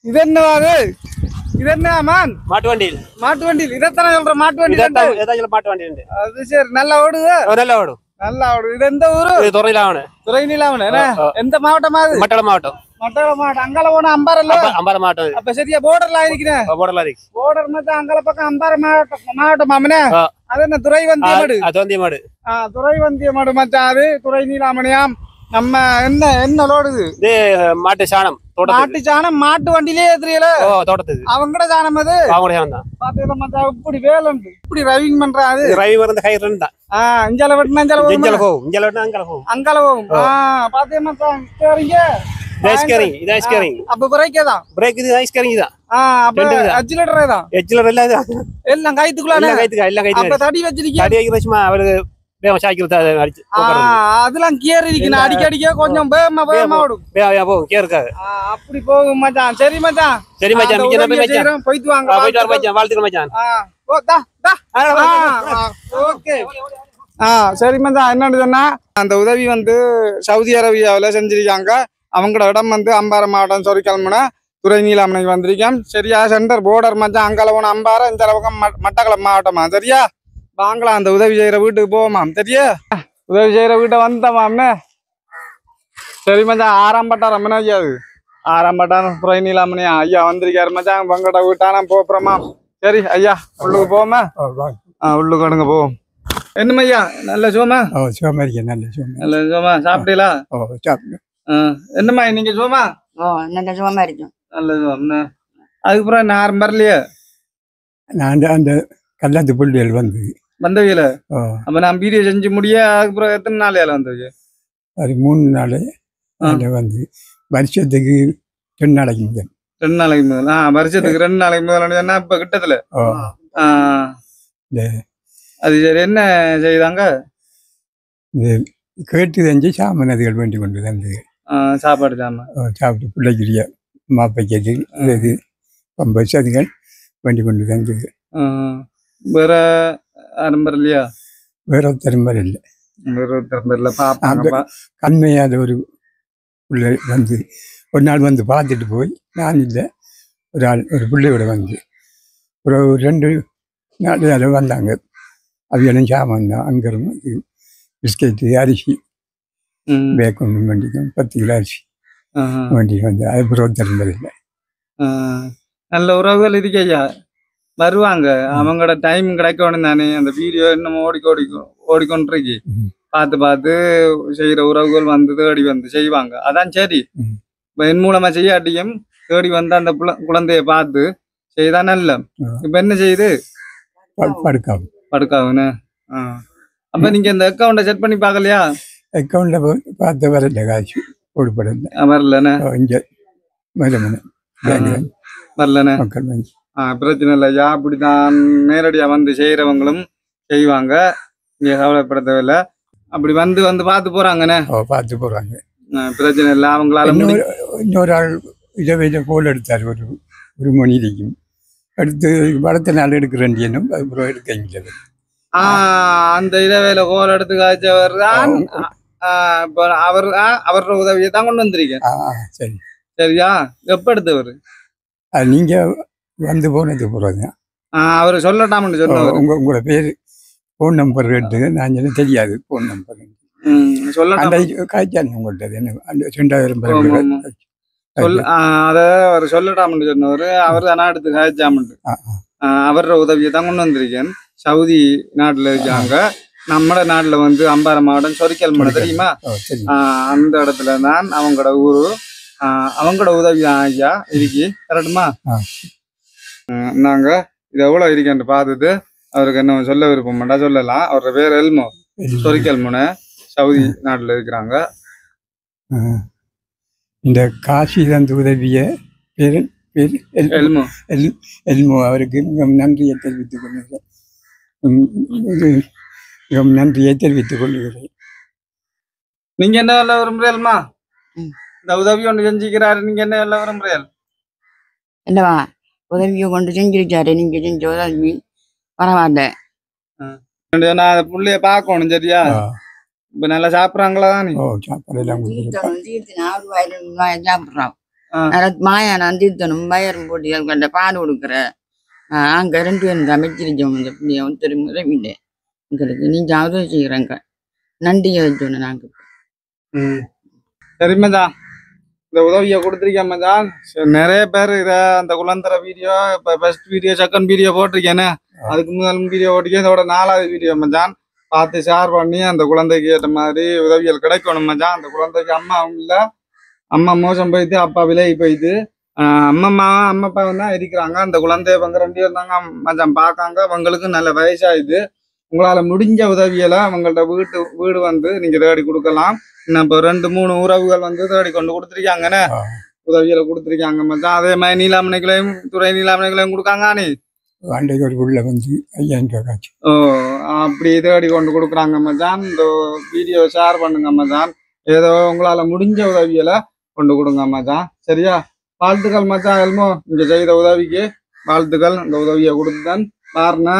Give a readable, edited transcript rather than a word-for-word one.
இது என்னவாது? இது என்ன மான்? மாட்டு வண்டியில். மாட்டு வண்டியில் இதத்தான சொல்ற மாட்டு வண்டி. மாட்டு வண்டி உண்டு. அது சரி நல்லா ஓடுது. நல்லா ஓடும். நல்லா ஓடும். இது எந்த ஊரு? துறையிலாவண. துறையிலாவண. எந்த மாவட்டம் அது? மட்டக்களப்பு மாவட்டம். மட்டக்களப்பு மாவட்டம். அங்கால போனா அம்பாரல்ல. அம்பாறை மாவட்டம். அப்ப சரியா போர்டர்ல இருக்கிறேன். போர்டர்ல இருக்கு. போர்டர் மச்சான் அங்கால பக்கம் அம்பாறை மாவட்டம் மாமனே. அது என்ன துறைவந்திய மாடு? துவந்திய மாடு. துறைவந்திய மாடு மச்சான். அது துறை நீலாமணியாம். நம்ம என்ன லோடுது? இது மாட்டு சாணம். மாட்டு சாணம் மாட்டு வண்டியிலே ஏத்துறீல? தோட்டத்துக்கு. அவங்கட சாணம் அது? அவங்களோட சாணம் தான். பாத்தீங்களா மச்சான் இப்படி வேலண்டு. இப்படி டிரைவிங் பண்றா அது? டிரைவர் வந்து கை ரெண்டு தான். இஞ்சால வெட்டினா இஞ்சால போகும். இஞ்சால போகும். இஞ்சால வெட்டினா அங்கால போகும். அங்கால போகும். பாத்தீங்களா மச்சான் ஸ்டீரிங். ஸ்டீரிங். இது ஸ்டீரிங். அப்ப பிரேக் ஏதா? பிரேக் இது ஸ்டீரிங் தான். அப்ப அக்சிலரேட்டர் ஏதா? எக்ஸலரேட்டர் எல்லாம் எல்லாம் கைத்துக்குள்ள. எல்லாம் கைத்துக்கு. எல்லாம் கைத்துக்கு. அப்ப தடி வச்சிருக்கீங்க? தடி வைக்கிற சும்மா அவருக்கு அதெல்லாம் கியர் இருக்கு. அடிக்க கொஞ்சம் வேகமா ஓடும். போகும் கியர் இருக்காது. அப்படி போகும் மச்சான். சரி மச்சான். சரி மச்சான். போயிட்டு வாங்க. மச்சான் வாழ்த்துக்கள் மச்சான். ஓகே. சரி மச்சான். என்னன்னு சொன்னா அந்த உதவி வந்து சவுதி அரேபியாவில செஞ்சிருக்காங்க. அவங்களோட இடம் வந்து அம்பாறை மாவட்டம் சொரிக்கல்முனை துறை நீலாமணி வந்திருக்கேன். சரியா? சென்டர் போர்டர் மச்சான். அங்கால போன அம்பாறை, இந்த பக்கம் மட்டக்களப்பு மாவட்டமா. சரியா? வாங்கலாம். அந்த உதவி செய்யற வீட்டுக்கு போவோமாம். சரியா? உதவி செய்யற வீட்டை வந்தமாம்னே. சரி மச்சான். ஆறாம்பட்டாரம் என்ன ஐயாது? ஆறாம்பட்டாரம் துறை நீலாமணியா ஐயா வந்திருக்காரு மச்சான். உங்கள்கிட்ட வீட்டானா போப்புறமா. சரி ஐயா உள்ளுக்கு போவோமா? உள்ளுக்கு எடுங்க போவோம். என்னமா ஐயா நல்ல சோமா? சோமா இருக்கேன். நல்ல சோமா. நல்ல சோமா. சாப்பிட்டீங்களா? சாப்பிட்டேன். என்னம்மா நீங்க சோமா? நல்ல சோமா இருக்கும். நல்ல சோமா. அதுக்கப்புறம் நான் வரலையே. நான் அந்த கல்யாணத்து புள்ளிகள் வந்தவியல. அப்ப நான் வீடியோ செஞ்சு முடிய அதுக்கப்புறம் எத்தனை நாள் வந்தது? அது 3 நாள் வந்து வருஷத்துக்கு 2 நாளைக்கு முதல். 2 நாளைக்கு முதல். வருஷத்துக்கு 2 நாளைக்கு முதல். இப்ப கிட்டத்துல அது சரி. என்ன செய்தாங்க? கேட்டு செஞ்சு சாமானதுகள் வேண்டி கொண்டு வந்து சாப்பாடு சாமான் சாப்பிட்டு பிள்ளைக்குரிய மாப்பைக்கேட்டு இது பம்பஸ் அதுகள் வேண்டி கொண்டு தந்தது. வேற ஆரம்பர் இல்லையா? வேற ஒருத்தரம்பர் இல்லை. வேற ஒருத்தரம்பர் இல்லை. பாப்பா கண்மையாத ஒரு பிள்ளை வந்து ஒரு நாள் வந்து பார்த்துட்டு போய், நான் இல்லை ஒரு பிள்ளையோட வந்து ஒரு 2 நாள் வந்தாங்க. அவையெல்லாம் சாமான் தான். அங்கிருந்து பிஸ்கெட்டு, அரிசி பேக் ஒன்று வேண்டிக்கும் 10 கிலோ அரிசி வேண்டிட்டு வந்து. அது ஒருத்தரம்பர் இல்லை. நல்ல உறவுகள் இருக்கையா வருவாங்க. அவங்களோட டைம் கிடைக்கணும் தானே. அந்த வீடியோ இன்னும் ஓடிக்கொண்டிருக்கு. பார்த்து செய்யற உறவுகள் வந்து தேடி வந்து செய்வாங்க. அதான் சரி. இப்ப என் மூலமா செய்யாட்டியும் தேடி வந்து அந்த குழந்தைய பார்த்து செய்தா நல்ல. இப்ப என்ன செய்யுது? படுக்காவுன்னு. அப்ப நீங்க இந்த அக்கௌண்ட செட் பண்ணி பாக்கலையா? அக்கௌண்ட்ல பார்த்து வரல, காசு போடுபடல. வரலண்ணே. வரலண்ணே. மக்கள் வங்கி பிரச்சனை இல்லையா? அப்படித்தான் நேரடியா வந்து செய்யறவங்களும் செய்வாங்க. நீங்க கவலைப்பட தேவையில்லை. அப்படி வந்து பார்த்து போறாங்கண்ணே. பார்த்து போறாங்க. பிரச்சனை இல்லை. அவங்களால இன்னொரு ஆள் இதை கோல் எடுத்தார். ஒரு மணி இருக்கும். அடுத்து வளர்த்த நாள் எடுக்கிறேன். அப்புறம் எடுக்க அந்த இடவேல கோல் எடுத்து காய்ச்சவர் தான். அவரோட உதவியை தான் கொண்டு வந்திருக்கேன். சரி. சரியா? எப்ப எடுத்தவர்? நீங்க வந்து போனது போறாங்க. அவரு சொல்லட்டாமன்னு சொன்னவர். உங்களோட பேரு போன் நம்பர் எடுத்து நான் தெரியாது. போன் நம்பர் காய்ச்சாங்க உங்கள்கிட்ட. 2000 அத அவர் சொல்லட்டாமன்னு சொன்னவர். அவர் தானே எடுத்து காய்ச்சாமண்டு. அவரோட உதவியை தான் கொண்டு வந்திருக்கேன். சவுதி நாட்டுல இருக்காங்க. நம்ம நாட்டுல வந்து அம்பாறை மாவட்டம் சொரிக்கல்முனை தெரியுமா? அந்த இடத்துல தான் அவங்களோட ஊரு. அவங்களோட உதவி தான் ஐயா இருக்கி. கரெக்டுமா? நாங்க இது எவ்வளவு இருக்கேன்னு பார்த்துட்டு அவருக்கு என்ன சொல்ல விருப்பமாட்டா சொல்லலாம். அவரோட பேர் எல்மோ. சொரிக்கல்முனை சவுதி நாட்டுல இருக்கிறாங்க. இந்த காசி தந்து உதவிய பேர் எல்மோ. எல்மோ அவருக்கு நன்றியை தெரிவித்துக் கொள்கிறேன். நன்றியை தெரிவித்துக் கொள்கிறேன். நீங்க என்ன சொல்ல விரும்புறீல்மா? இந்த உதவி ஒன்று செஞ்சுக்கிறாரு. நீங்க என்ன சொல்ல விரும்புறீல்? என்னவா உதவியை கொண்டு செஞ்சிருக்காரு. நீங்க செஞ்ச உதவி பரவாயில்ல. நான் புள்ளைய பார்க்கணும். சரியா? இப்ப நல்லா சாப்பிட்றாங்களா? சாப்பிட்றோம். மாயானம் தீர்த்தனும் வயரும் போட்டி கண்ட பால் கொடுக்குற அங்க 2 பேரும் அமைச்சிருச்சோம் இந்த பிள்ளைய ஒருத்தர் உதவிட்டு எங்களுக்கு நீங்க உதவி செய்யறங்க நன்றியை வச்சோன்னு நாங்க சரி மச்சான் இந்த உதவியை கொடுத்துருக்கேன் மச்சான் நிறைய பேர் இதை அந்த குழந்தர வீடியோ இப்போ ஃபர்ஸ்ட் வீடியோ செகண்ட் வீடியோ போட்டிருக்கேன்னு அதுக்கு முதல் வீடியோ போட்டிருக்கேன் இதோட 4வது வீடியோ மச்சான் பார்த்து ஷேர் பண்ணி அந்த குழந்தைக்கு ஏற்ற மாதிரி உதவிகள் கிடைக்கணும் மச்சான் அந்த குழந்தைக்கு அம்மாவும் இல்லை அம்மா மோசம் போயிட்டு அப்பா விலகி போயிட்டு அம்மா அப்பாவும் தான் இருக்கிறாங்க அந்த குழந்தைய வந்து 2 பேர் தாங்க மச்சான் பார்க்காங்க அவங்களுக்கு நல்ல வயசாகுது உங்களால முடிஞ்ச உதவியெல்லாம் அவங்கள்ட்ட வீடு வந்து நீங்க தேடி கொடுக்கலாம் இன்னும் இப்போ 2-3 உறவுகள் வந்து தேடி கொண்டு கொடுத்துருக்காங்கன்னு உதவியில கொடுத்துருக்காங்க மச்சான் அதே மாதிரி நீலாமணிகளையும் துறை நீலாமணிகளையும் கொடுக்காங்க நீ அன்றைக்கு ஒரு உள்ள வந்து 5000 ரூபாய் காய்ச்சி அப்படி தேடி கொண்டு கொடுக்குறாங்க மச்சான் இந்த வீடியோ ஷேர் பண்ணுங்க மச்சான் ஏதோ உங்களால முடிஞ்ச உதவியில கொண்டு கொடுங்க மச்சான் சரியா வாழ்த்துக்கள் மச்சான் எல்மோ இங்க செய்த உதவிக்கு வாழ்த்துக்கள் இந்த உதவியை கொடுத்துதான் பாருங்க